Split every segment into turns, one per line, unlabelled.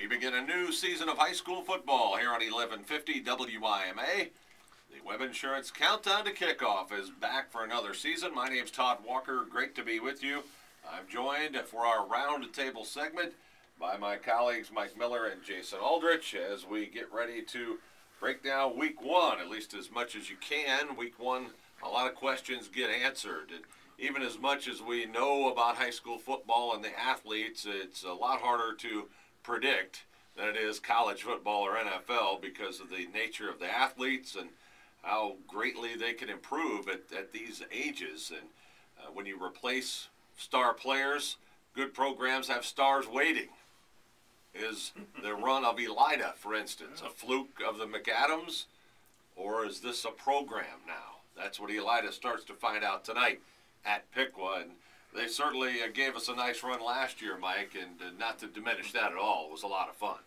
begin a new season of high school football here on 1150 WIMA. The Web Insurance Countdown to Kickoff is back for another season. My name's Todd Walker. Great to be with you. I'm joined for our round table segment by my colleagues Mike Miller and Jason Aldrich as we get ready to break down week one, at least as much as you can. Week one, a lot of questions get answered. And even as much as we know about high school football and the athletes, it's a lot harder to predict than it is college football or NFL because of the nature of the athletes and how greatly they can improve at these ages. And when you replace star players, good programs have stars waiting. Is the run of Elida, for instance, a fluke of the McAdams, or is this a program now? That's what Elida starts to find out tonight at Piqua, and they certainly gave us a nice run last year, Mike, and not to diminish that at all. It was a lot of fun.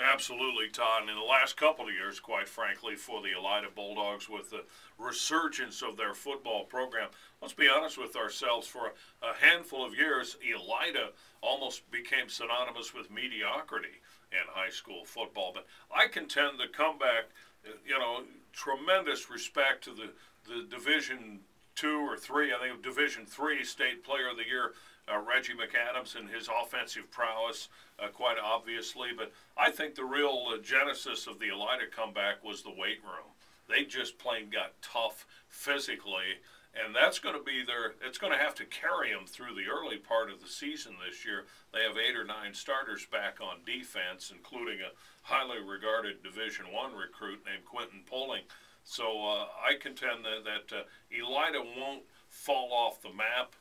Absolutely, Todd. And in the last couple of years, quite frankly, for the Elida Bulldogs, with the resurgence of their football program, let's be honest with ourselves, for a handful of years, Elida almost became synonymous with mediocrity in high school football. But I contend the comeback, tremendous respect to the Division II or III, I think Division III State Player of the Year, Reggie McAdams, and his offensive prowess, quite obviously. But I think the real genesis of the Elida comeback was the weight room. They just plain got tough physically, and that's going to be it's going to have to carry them through the early part of the season this year. They have 8 or 9 starters back on defense, including a highly regarded Division I recruit named Quentin Poling. So I contend that Elida won't fall off the map,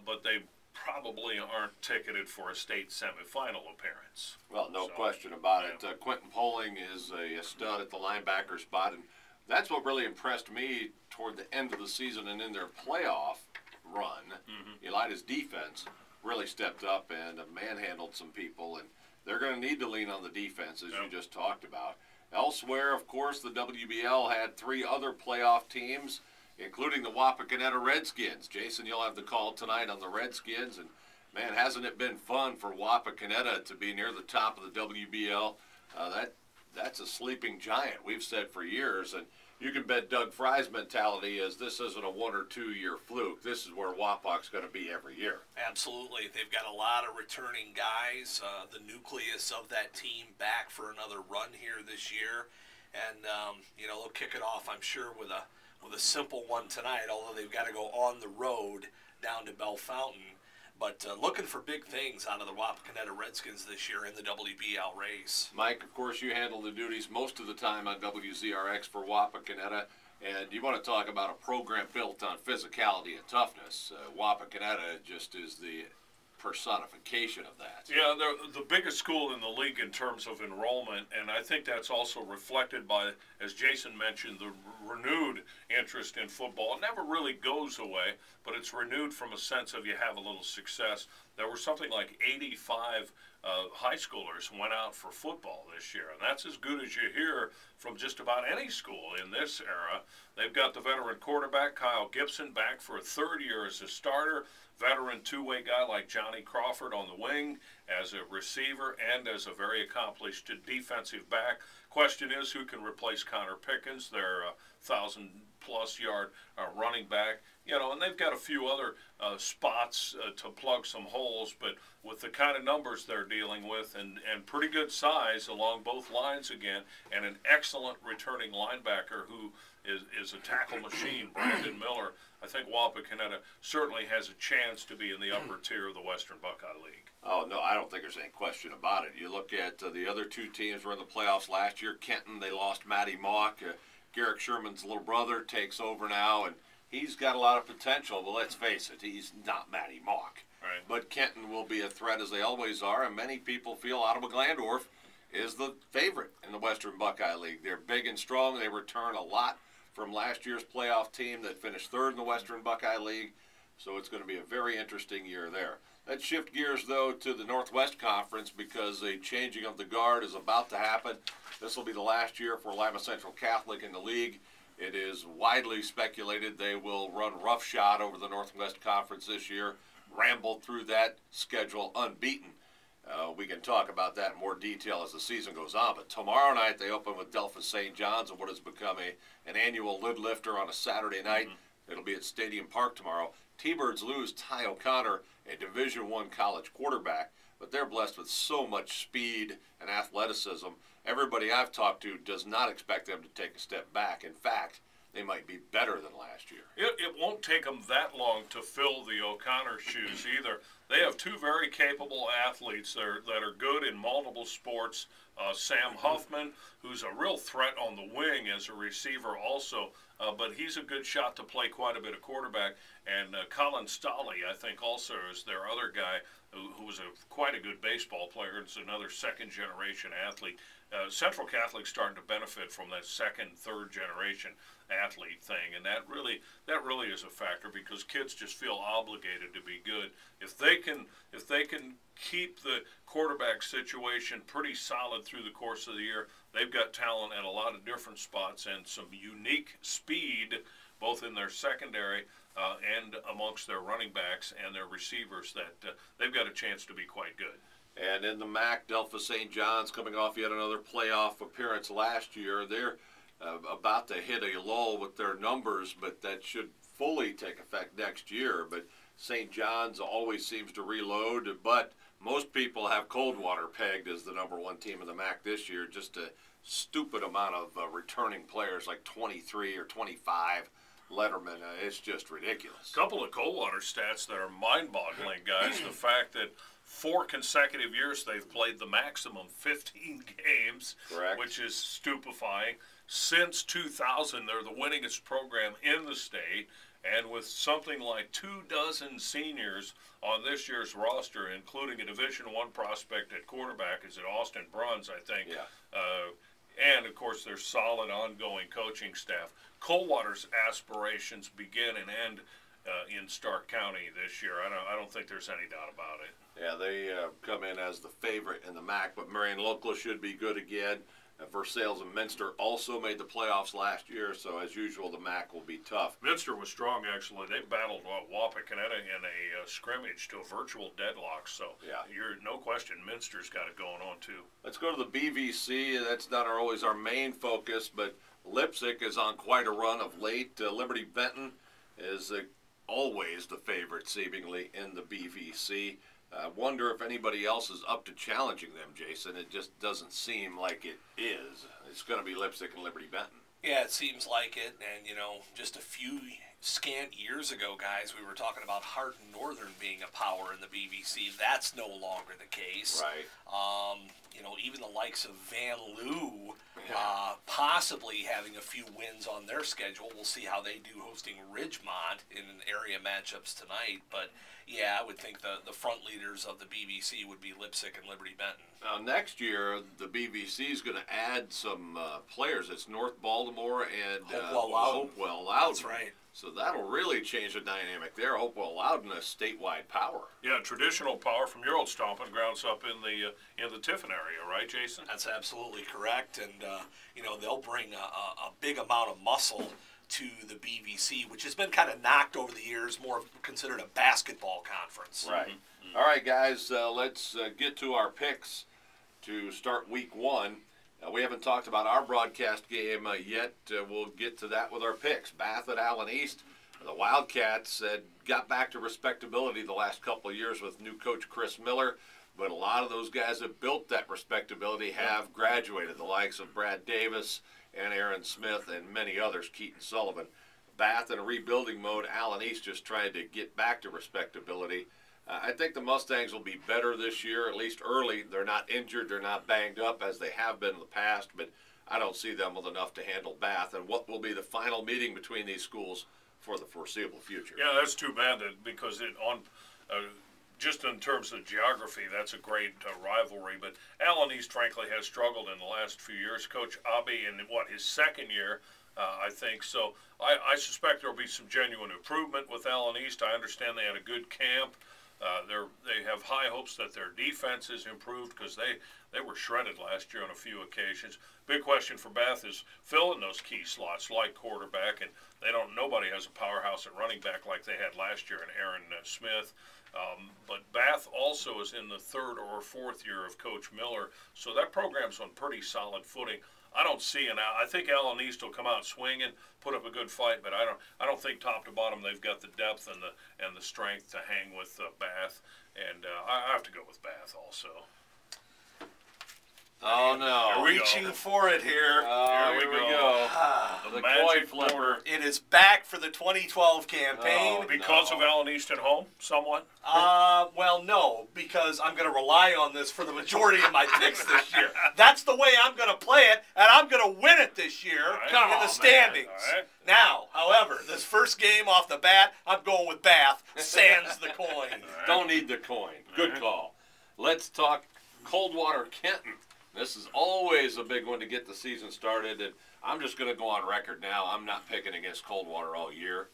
but they probably aren't ticketed for a state semifinal appearance.
Well, no question about it. Quentin Poling is a stud at the linebacker spot, and that's what really impressed me toward the end of the season and in their playoff run. Elida's defense really stepped up and manhandled some people, and they're going to need to lean on the defense, as you just talked about. Elsewhere, of course, the WBL had 3 other playoff teams, including the Wapakoneta Redskins. Jason, you'll have the call tonight on the Redskins, and man, hasn't it been fun for Wapakoneta to be near the top of the WBL? That's a sleeping giant, we've said for years, and you can bet Doug Fry's mentality is this isn't a 1 or 2 year fluke. This is where Wapak's going to be every year.
Absolutely. They've got a lot of returning guys, the nucleus of that team back for another run here this year. And, they'll kick it off, I'm sure, with a simple one tonight, although they've got to go on the road down to Bell Fountain. But looking for big things out of the Wapakoneta Redskins this year in the WBL race.
Mike, of course, you handle the duties most of the time on WZRX for Wapakoneta, and you want to talk about a program built on physicality and toughness. Wapakoneta just is the personification of that.
Yeah, they're the biggest school in the league in terms of enrollment, and I think that's also reflected by, as Jason mentioned, the renewed interest in football. It never really goes away, but it's renewed from a sense of you have a little success. There were something like 85 high schoolers went out for football this year, and that's as good as you hear from just about any school in this era. They've got the veteran quarterback, Kyle Gibson, back for a 3rd year as a starter. Veteran two-way guy like Johnny Crawford on the wing as a receiver and as a very accomplished defensive back. Question is, who can replace Connor Pickens, their 1,000-plus yard running back? And they've got a few other spots to plug some holes, but with the kind of numbers they're dealing with and pretty good size along both lines again, and an excellent returning linebacker who is a tackle machine, Brandon Miller, I think Wapakoneta certainly has a chance to be in the upper tier of the Western Buckeye League.
Oh, no, I don't think there's any question about it. You look at the other 2 teams were in the playoffs last year. Kenton, they lost Matty Mock. Garrick Sherman's little brother takes over now, and he's got a lot of potential, but let's face it, he's not Matty Mock.
Right.
But Kenton will be a threat, as they always are, and many people feel Ottawa Glandorf is the favorite in the Western Buckeye League. They're big and strong. They return a lot from last year's playoff team that finished 3rd in the Western Buckeye League, so it's going to be a very interesting year there. Let's shift gears, though, to the Northwest Conference because a changing of the guard is about to happen. This will be the last year for Lima Central Catholic in the league. It is widely speculated they will run roughshod over the Northwest Conference this year, ramble through that schedule unbeaten. We can talk about that in more detail as the season goes on. But tomorrow night they open with Delphus St. John's and what has become an annual lid lifter on a Saturday night. It'll be at Stadium Park tomorrow. T-Birds lose Ty O'Connor, a Division I college quarterback, but they're blessed with so much speed and athleticism. Everybody I've talked to does not expect them to take a step back. In fact, they might be better than last year.
It won't take them that long to fill the O'Connor shoes either. They have two very capable athletes that are good in multiple sports. Sam Huffman, who's a real threat on the wing as a receiver also, but he's a good shot to play quite a bit of quarterback. And Colin Stolley, I think, also is their other guy who was quite a good baseball player. It's another second-generation athlete. Central Catholic's starting to benefit from that second, third-generation athlete thing, and that really is a factor because kids just feel obligated to be good. If they can keep the quarterback situation pretty solid through the course of the year, they've got talent at a lot of different spots and some unique speed, both in their secondary and amongst their running backs and their receivers, that they've got a chance to be quite good.
And in the MAC, Delphus St. John's coming off yet another playoff appearance last year. They're about to hit a lull with their numbers, but that should fully take effect next year. But St. John's always seems to reload, but most people have Coldwater pegged as the #1 team in the MAC this year. Just a stupid amount of returning players, like 23 or 25 lettermen. It's just ridiculous.
A couple of Coldwater stats that are mind-boggling, guys. The fact that 4 consecutive years they've played the maximum 15 games,
correct,
which is stupefying. Since 2000, they're the winningest program in the state, and with something like 24 seniors on this year's roster, including a Division I prospect at quarterback, is it Austin Bruns, I think.
Yeah.
And, of course, their solid ongoing coaching staff. Coldwater's aspirations begin and end in Stark County this year. I don't think there's any doubt about it.
Yeah, they come in as the favorite in the MAC, but Marion Local should be good again. Versailles and Minster also made the playoffs last year, so as usual, the MAC will be tough.
Minster was strong, actually. They battled Wapakoneta in a scrimmage to a virtual deadlock, so
yeah,
you're no question Minster's got it going on, too.
Let's go to the BVC. That's not always our main focus, but Lipsick is on quite a run of late. Liberty Benton is always the favorite, seemingly, in the BVC. I wonder if anybody else is up to challenging them, Jason. It just doesn't seem like it is. It's going to be Lipsick and Liberty Benton.
Yeah, it seems like it. And, just a few scant years ago, guys, we were talking about Hart and Northern being a power in the BVC. That's no longer the case.
Right.
Even the likes of Van Loo possibly having a few wins on their schedule. We'll see how they do hosting Ridgemont in area matchups tonight. But, yeah, I would think the front leaders of the BVC would be Lipsick and Liberty Benton.
Now, next year, the BVC is going to add some players. It's North Baltimore and Hopewell Loudon.
That's right.
So that'll really change the dynamic there. Hopewell Loudon, a statewide power.
Yeah, traditional power from your old stomping grounds up in the Tiffin area, right, Jason?
That's absolutely correct. And, they'll bring a big amount of muscle to the BVC, which has been kind of knocked over the years, more considered a basketball conference.
Right. Mm-hmm. All right, guys, let's get to our picks to start week 1. We haven't talked about our broadcast game yet. We'll get to that with our picks. Bath at Allen East. The Wildcats got back to respectability the last couple of years with new coach Chris Miller, but a lot of those guys that built that respectability have graduated, the likes of Brad Davis and Aaron Smith and many others, Keaton Sullivan. Bath in a rebuilding mode. Allen East just trying to get back to respectability. I think the Mustangs will be better this year, at least early. They're not injured, they're not banged up as they have been in the past, but I don't see them with enough to handle Bath. And what will be the final meeting between these schools for the foreseeable future?
Yeah, that's too bad because just in terms of geography, that's a great rivalry. But Allen East, frankly, has struggled in the last few years. Coach Abe in, his second year, I think. So I suspect there will be some genuine improvement with Allen East. I understand they had a good camp. They have high hopes that their defense is improved because they were shredded last year on a few occasions. Big question for Bath is filling those key slots like quarterback, and nobody has a powerhouse at running back like they had last year in Aaron Smith. But Bath also is in the 3rd or 4th year of Coach Miller, so that program's on pretty solid footing. I don't see I think Allen East will come out swinging, put up a good fight, but I don't think top to bottom they've got the depth and the strength to hang with Bath, and I have to go with Bath also.
Oh no!
Reaching for it here.
Here we go. The coin flipper.
It is back for the 2012 campaign.
Because of Allen East at home, somewhat?
Well, no, because I'm going to rely on this for the majority of my picks this year. That's the way I'm going to play it, and I'm going to win it this year in the standings.
Right.
Now, however, this first game off the bat, I'm going with Bath. Sans the coin.
Right.
Don't need the coin. Good call. Let's talk Coldwater Kenton. This is always a big one to get the season started, and I'm just going to go on record now. I'm not picking against Coldwater all year,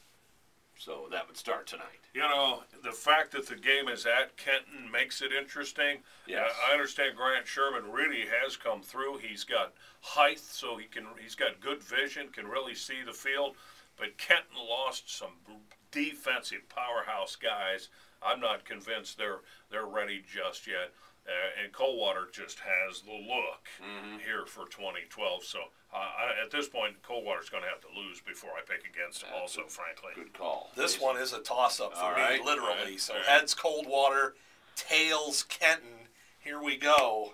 so that would start tonight.
You know, the fact that the game is at Kenton makes it interesting.
Yes.
I understand Grant Sherman really has come through. He's got height, so he's got good vision, can really see the field. But Kenton lost some defensive powerhouse guys. I'm not convinced they're ready just yet. And Coldwater just has the look here for 2012. So at this point, Coldwater's going to have to lose before I pick against them also, frankly.
Good call.
This one is a toss-up for me, literally.
Right.
So heads Coldwater, tails Kenton. Here we go.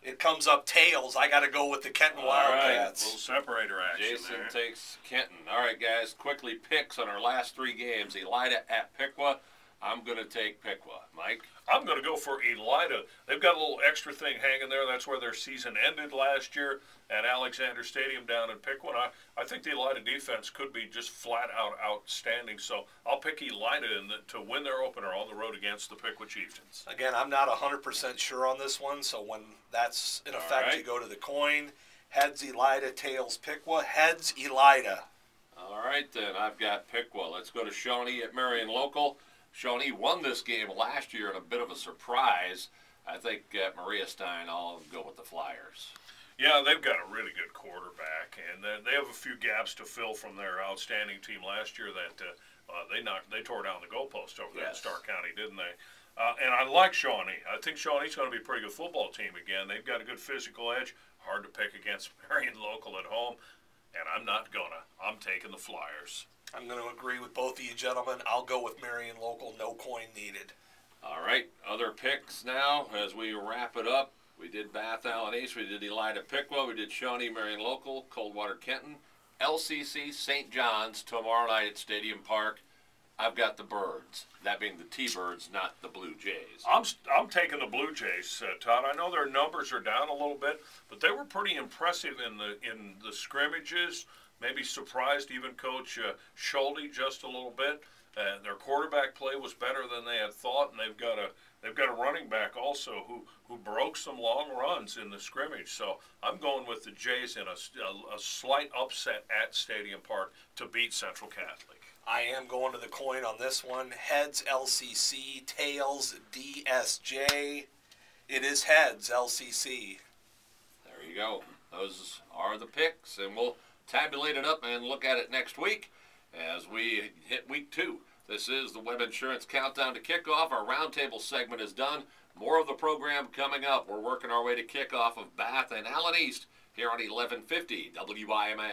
It comes up tails. I got to go with the Kenton Wildcats.
Little separator action
Jason
there.
takes Kenton. All right, guys, quickly picks on our last 3 games. Elida at Piqua. I'm going to take Piqua. Mike?
I'm going to go for Elida. They've got a little extra thing hanging there. That's where their season ended last year at Alexander Stadium down in Piqua. I think the Elida defense could be just flat out outstanding. So I'll pick Elida to win their opener on the road against the Piqua Chieftains.
Again, I'm not 100% sure on this one, so when that's in effect, you go to the coin. Heads Elida, tails Piqua. Heads Elida.
All right, then. I've got Piqua. Let's go to Shawnee at Marion Local. Shawnee won this game last year in a bit of a surprise. I think at Maria Stein, I'll go with the Flyers.
Yeah, they've got a really good quarterback, and they have a few gaps to fill from their outstanding team last year that they tore down the goalpost over there in Stark County, didn't they? And I like Shawnee. I think Shawnee's going to be a pretty good football team again. They've got a good physical edge. Hard to pick against Marion Local at home, and I'm not gonna. I'm taking the Flyers.
I'm going to agree with both of you gentlemen. I'll go with Marion Local, no coin needed.
All right, other picks now as we wrap it up. We did Bath Allen East, we did Elida Piqua, we did Shawnee Marion Local, Coldwater Kenton, LCC St. John's tomorrow night at Stadium Park. I've got the Birds, that being the T-Birds, not the Blue Jays.
I'm taking the Blue Jays, Todd. I know their numbers are down a little bit, but they were pretty impressive in the scrimmages. Maybe surprised even Coach Schulte just a little bit. Their quarterback play was better than they had thought, and they've got a running back also who broke some long runs in the scrimmage. So I'm going with the Jays in a slight upset at Stadium Park to beat Central Catholic.
I am going to the coin on this one. Heads LCC, tails DSJ. It is heads LCC.
There you go. Those are the picks, and we'll tabulate it up and look at it next week as we hit week 2. This is the Web Insurance Countdown to Kickoff. Our roundtable segment is done. More of the program coming up. We're working our way to kickoff of Bath and Allen East here on 1150 WIMA.